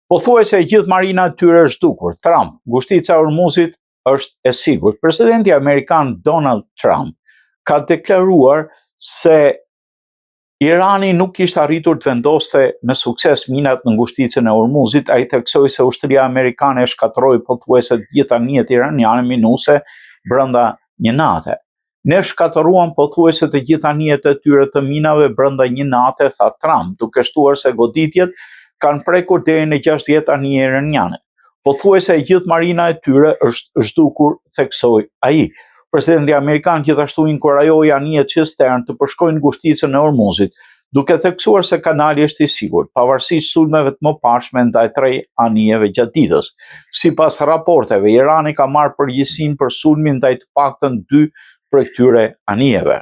Pothuajse e gjithë marina e tyre është zhdukur. Trump, ngushtica e Hormuzit është e sigurt. Presidenti amerikan Donald Trump ka deklaruar se Irani nuk kishte arritur të vendoste me sukses minat në ngushticën e Hormuzit. Ai theksoi se ushtria amerikane e shkatërroi pothuajse të gjitha anijet iraniane minuese brenda një nate. Ne shkatëruam pothuajse të gjitha anijet e tyre të minave brenda një nate, tha Trump, duke shtuar se goditjet kanë prekur deri në 60 anije iraniane. Pothuajse e gjithë marina e tyre është zhdukur, theksoi ai. Presidenti amerikan gjithashtu inkurajoi anijet qestern të përshkojnë ngushticën e Hormuzit, duke theksuar se kanali është i sigurt, pavarësisht sulmeve të mëparshme ndaj 3 anijeve gjatë ditës. Sipas raporteve, Irani ka marrë përgjegjësinë për sulmin ndaj të paktën 2 prej këtyre anijeve.